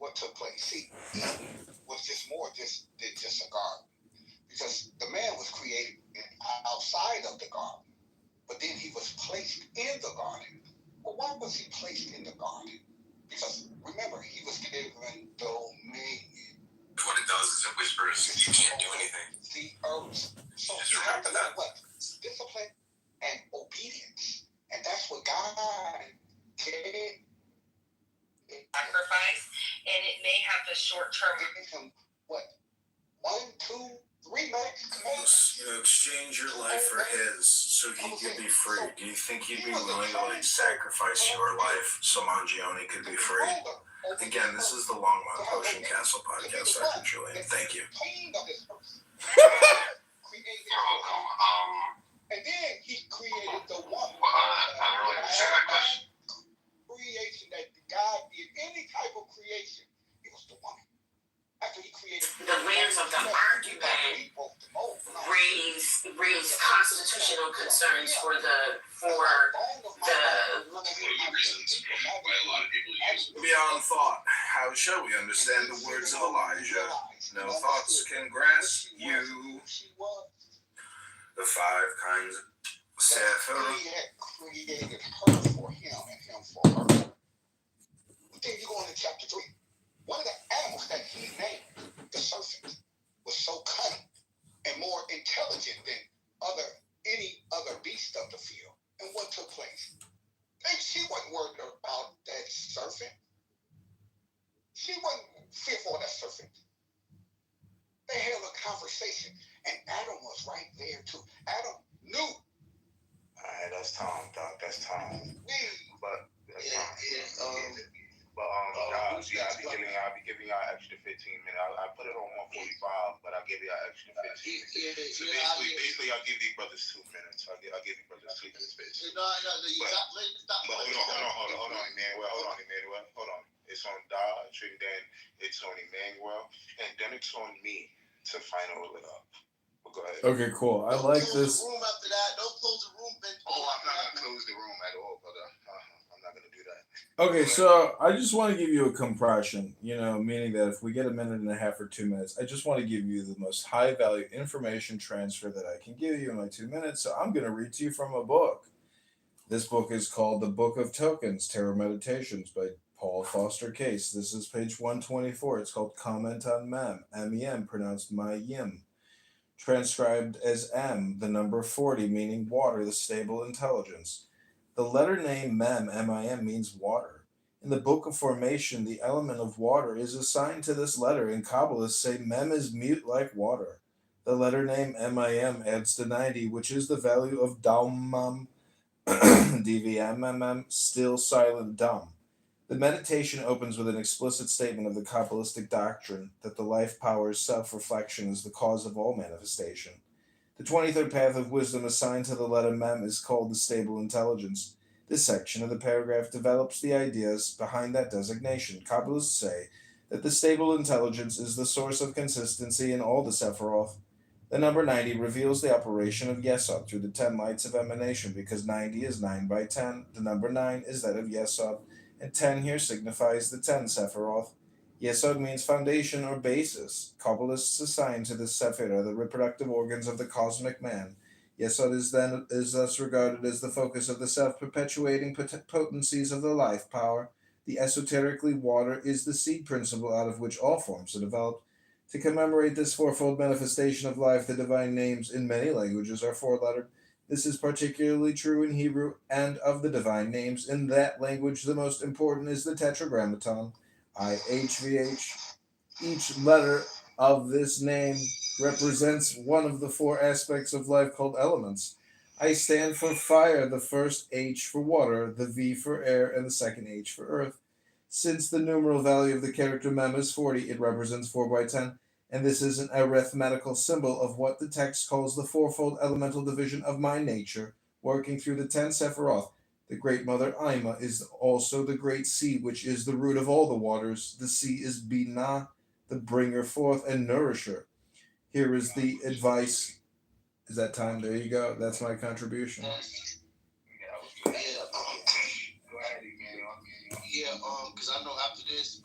what took place. See, Eden was just more than just a garden because the man was created outside of the garden, but then he was placed in the garden. But why was he placed in the garden? Because remember, he was given dominion. What it does is it whispers, you can't do anything. The herbs. So you have to learn what? Discipline and obedience. And that's what God gave. Sacrifice, and it may have the short term. What? 1, 2, 3 months? Exchange your life for his so he could be free. Do you think he'd be willing to sacrifice your life so Mangione could be free? Again, this is the Longmont Potion Castle podcast, Dr. Julian. Thank you. And then he created the woman. I don't really understand that question. Creation that God did, any type of creation, it was the woman. After he created the layers of the argument raise constitutional concerns for the reasons why a lot of people use it. Beyond thought, how shall we understand the words of Elijah? No thoughts can grasp you. The 5 kinds of Sefer. He had created her for him and him for her. Then you go into chapter 3. One of the animals that he named, the serpent, was so cunning and more intelligent than any other beast of the field. And what took place? And she wasn't worried about that serpent. She wasn't fearful of that serpent. They held a conversation, and Adam was right there too. Adam knew. All right, that's Tom, Doc. That's Tom. But that's Tom. I'll be giving y'all extra 15 minutes. I put it on 145, but I'll give y'all extra 15. So basically, I'll give you brothers 2 minutes. I'll give you brothers 2 minutes, bitch. But hold on, Emmanuel. Hold on. It's on Dodge, and then it's on Emmanuel, and then it's on me to final it up. But go ahead. Okay, cool. I like this. Close the room after that. Don't close the room, bitch. Oh, I'm not gonna close the room at all, brother. I'm not gonna do that. Okay, so I just want to give you a compression, meaning that if we get a minute and a half or 2 minutes, I just want to give you the most high value information transfer that I can give you in my 2 minutes. So I'm going to read to you from a book. This book is called The Book of Tokens, Tarot Meditations by Paul Foster Case. This is page 124. It's called Comment on Mem, M-E-M, pronounced my-yim. Transcribed as M, the number 40, meaning water, the stable intelligence. The letter name Mem, M-I-M, means water. In the Book of Formation, the element of water is assigned to this letter, and Kabbalists say Mem is mute like water. The letter name M-I-M adds to 90, which is the value of Daumam, D-V-M-M-M, still silent dumb. The meditation opens with an explicit statement of the Kabbalistic doctrine that the life power's self-reflection is the cause of all manifestation. The 23rd path of wisdom assigned to the letter Mem is called the stable intelligence. This section of the paragraph develops the ideas behind that designation. Kabbalists say that the stable intelligence is the source of consistency in all the Sephiroth. The number 90 reveals the operation of Yesod through the 10 lights of emanation, because 90 is 9 by 10. The number 9 is that of Yesod, and 10 here signifies the 10 Sephiroth. Yesod means foundation or basis. Kabbalists assign to the Sephirah the reproductive organs of the cosmic man. Yesod is thus regarded as the focus of the self-perpetuating potencies of the life power. The esoterically water is the seed principle out of which all forms are developed. To commemorate this fourfold manifestation of life, the divine names in many languages are four-lettered. This is particularly true in Hebrew, and of the divine names in that language, the most important is the Tetragrammaton, IHVH. Each letter of this name represents one of the 4 aspects of life called elements. I stand for fire, the first H for water, the V for air, and the second H for earth. Since the numeral value of the character Mem is 40, it represents 4 by 10, and this is an arithmetical symbol of what the text calls the fourfold elemental division of my nature, working through the 10 Sephiroth. The Great Mother Ima is also the Great Sea, which is the root of all the waters. The sea is Binah, the bringer forth and nourisher. Here is the advice. Is that time? There you go. That's my contribution. Yeah, because I know after this,